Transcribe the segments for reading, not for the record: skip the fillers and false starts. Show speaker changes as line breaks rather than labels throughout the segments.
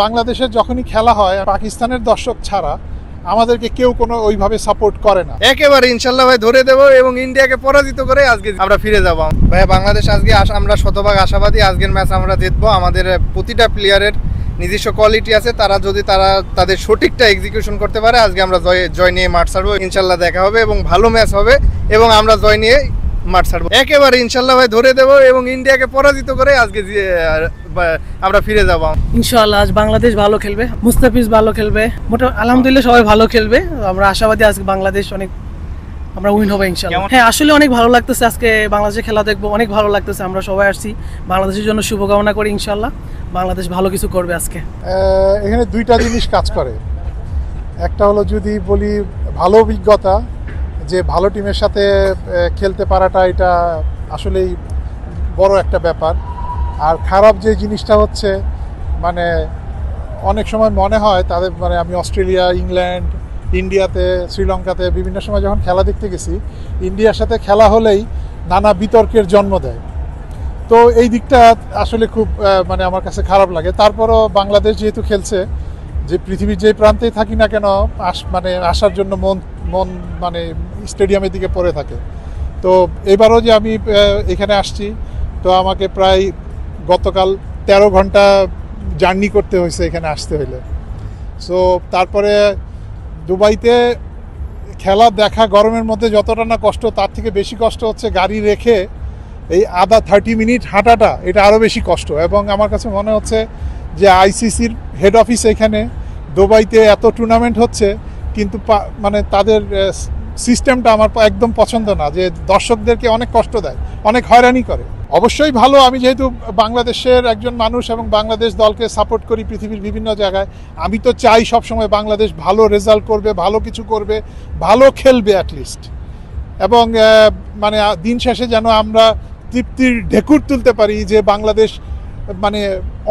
বাংলাদেশের যখনই খেলা হয় পাকিস্তানের দর্শক ছাড়া আমাদেরকে কেউ কোনো ওইভাবে সাপোর্ট করে না।
একেবারে ইনশাল্লাহ ভাই ধরে দেবো এবং ইন্ডিয়াকে পরাজিত করে আজকে আমরা ফিরে যাব। ভাই বাংলাদেশ আজকে আমরা শতভাগ আশাবাদী আজকের ম্যাচ আমরা জিতবো। আমাদের প্রতিটা প্লেয়ারের নিজস্ব কোয়ালিটি আছে, তারা যদি তাদের সঠিকটা এক্সিকিউশন করতে পারে আজকে আমরা জয় নিয়ে মাঠ ছাড়বো। ইনশাল্লাহ দেখা হবে এবং ভালো ম্যাচ হবে এবং আমরা জয় নিয়ে মাঠ ছাড়বো। একেবারে ইনশাল্লাহ ভাই ধরে দেবো এবং ইন্ডিয়াকে পরাজিত করে আজকে আমরা ফিরে যাব।
ইনশাআল্লাহ আজ বাংলাদেশ ভালো খেলবে, মুস্তাফিজ ভালো খেলবে, মোটামুটি আলহামদুলিল্লাহ সবাই ভালো খেলবে। আমরা আশাবাদী আজকে বাংলাদেশ আমরা উইন হবে ইনশাআল্লাহ। হ্যাঁ আসলে অনেক ভালো লাগতেছে, আজকে বাংলাদেশের খেলা দেখবো, অনেক ভালো লাগতেছে। আমরা সবাই আসছি বাংলাদেশের জন্য, শুভকামনা করি ইনশাআল্লাহ বাংলাদেশ ভালো কিছু করবে আজকে।
এখানে দুইটা জিনিস কাজ করে, একটা হলো যদি বলি ভালো অভিজ্ঞতা, যে ভালো টিমের সাথে খেলতে পারাটা এটা আসলেই বড় একটা ব্যাপার। আর খারাপ যে জিনিসটা হচ্ছে মানে অনেক সময় মনে হয় তাদের আমি অস্ট্রেলিয়া, ইংল্যান্ড, ইন্ডিয়াতে, শ্রীলঙ্কাতে বিভিন্ন সময় যখন খেলা দেখতে গেছি, ইন্ডিয়ার সাথে খেলা হলেই নানা বিতর্কের জন্ম দেয়। তো এই দিকটা আসলে খুব আমার কাছে খারাপ লাগে। তারপরও বাংলাদেশ যেহেতু খেলছে, যে পৃথিবীর যে প্রান্তেই থাকি না কেন আসার জন্য মন স্টেডিয়ামের দিকে পড়ে থাকে। তো এবারও যে আমি এখানে আসছি, তো আমাকে প্রায় গতকাল 13 ঘন্টা জার্নি করতে হয়েছে এখানে আসতে হইলে। সো তারপরে দুবাইতে খেলা দেখা গরমের মধ্যে যতটা না কষ্ট, তার থেকে বেশি কষ্ট হচ্ছে গাড়ি রেখে এই 30 মিনিট হাঁটাটা, এটা আরও বেশি কষ্ট। এবং আমার কাছে মনে হচ্ছে যে আইসিসির হেড অফিস এখানে দুবাইতে এত টুর্নামেন্ট হচ্ছে, কিন্তু তাদের সিস্টেমটা আমার একদম পছন্দ না, যে দর্শকদেরকে অনেক কষ্ট দেয়, অনেক হয়রানি করে। অবশ্যই ভালো, আমি যেহেতু বাংলাদেশের একজন মানুষ এবং বাংলাদেশ দলকে সাপোর্ট করি পৃথিবীর বিভিন্ন জায়গায়, আমি তো চাই সবসময় বাংলাদেশ ভালো রেজাল্ট করবে, ভালো কিছু করবে, ভালো খেলবে অ্যাটলিস্ট। এবং দিন শেষে যেন আমরা তৃপ্তির ঢেকুর তুলতে পারি যে বাংলাদেশ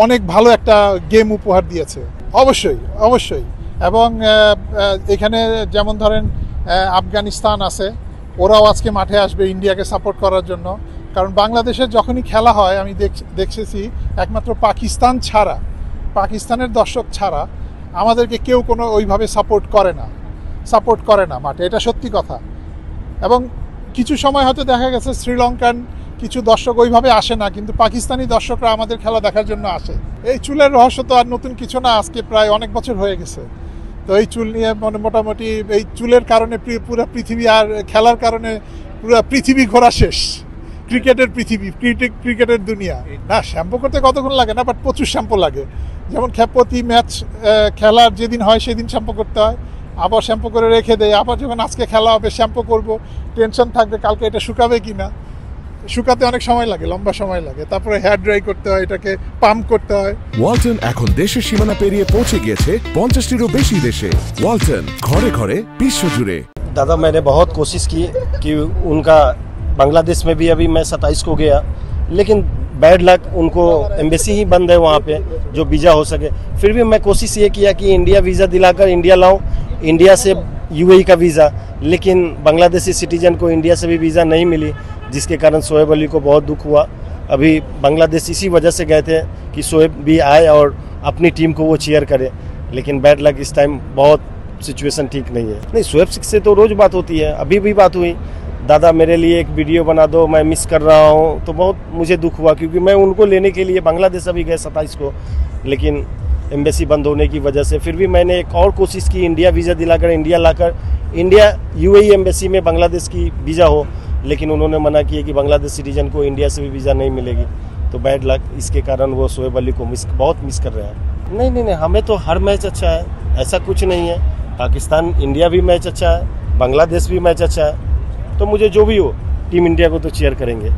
অনেক ভালো একটা গেম উপহার দিয়েছে। অবশ্যই অবশ্যই। এবং এখানে যেমন ধরেন আফগানিস্তান আছে, ওরাও আজকে মাঠে আসবে ইন্ডিয়াকে সাপোর্ট করার জন্য। কারণ বাংলাদেশের যখনই খেলা হয় আমি দেখেছি একমাত্র পাকিস্তানের দর্শক ছাড়া আমাদেরকে কেউ কোনো ওইভাবে সাপোর্ট করে না মাঠে, এটা সত্যি কথা। এবং কিছু সময় হয়তো দেখা গেছে শ্রীলঙ্কান কিছু দর্শক ওইভাবে আসে না, কিন্তু পাকিস্তানি দর্শকরা আমাদের খেলা দেখার জন্য আসে। এই চুলের রহস্য তো আর নতুন কিছু না, আজকে প্রায় অনেক বছর হয়ে গেছে। তো এই চুল নিয়ে মোটামুটি এই চুলের কারণে পুরো পৃথিবী, আর খেলার কারণে পুরো পৃথিবী ঘোরা শেষ। ক্রিকেটের পৃথিবী, ক্রিকেটের দুনিয়া না। শ্যাম্পু করতে কতক্ষণ লাগে না, বাট প্রচুর শ্যাম্পু লাগে। যেমন প্রতি ম্যাচ খেলার যেদিন হয় সেদিন শ্যাম্পু করতে হয়, আবার শ্যাম্পু করে রেখে দেয়, আবার যখন আজকে খেলা হবে শ্যাম্পু করব, টেনশন থাকবে কালকে এটা শুকাবে কি না। শুকাতে অনেক সময় লাগে, লম্বা সময় লাগে, তারপরে হেয়ার ড্রাই করতে হয়, এটাকে পাম্প করতে হয়।
ওয়ালটন এখন দেশের সীমানা পেরিয়ে পৌঁছে গিয়েছে 50টিরও বেশি দেশে। ওয়ালটন ঘরে ঘরে বিশ্বজুড়ে।
दादा मैंने बहुत कोशिश की कि उनका बांग्लादेश में भी अभी मैं 27 को गया, लेकिन बैड लक उनको एम्बेसी ही बंद है वहाँ पे जो वीज़ा हो सके। फिर भी मैं कोशिश ये किया कि इंडिया वीज़ा दिलाकर इंडिया लाऊं, इंडिया से यूएई का वीज़ा, लेकिन बांग्लादेशी सिटीजन को इंडिया से भी वीज़ा नहीं मिली, जिसके कारण शोएब अली को बहुत दुख हुआ। अभी बांग्लादेश इसी वजह से गए थे कि शोएब भी आए और अपनी टीम को वो चीयर करे, लेकिन बैड लक इस टाइम बहुत सिचुएशन ठीक नहीं है। नहीं, शोएब से तो रोज़ बात होती है, अभी भी बात हुई, दादा मेरे लिए एक वीडियो बना दो, मैं मिस कर रहा हूँ। तो बहुत मुझे दुख हुआ, क्योंकि मैं उनको लेने के लिए बांग्लादेश अभी गए 27 को, लेकिन एम्बेसी बंद होने की वजह से फिर भी मैंने एक और कोशिश की, इंडिया वीज़ा दिलाकर इंडिया लाकर इंडिया यूएई एम्बेसी में बांग्लादेश की वीज़ा हो, लेकिन उन्होंने मना किया कि बांग्लादेश सिटीजन को इंडिया से भी वीज़ा नहीं मिलेगी। तो बैड लक, इसके कारण वो शोएब अली को बहुत मिस कर रहे हैं। नहीं, हमें तो हर मैच अच्छा है, ऐसा कुछ नहीं है। पाकिस्तान इंडिया भी मैच अच्छा है, बांग्लादेश भी मैच अच्छा है, तो मुझे जो भी हो टीम इंडिया को तो चीयर करेंगे।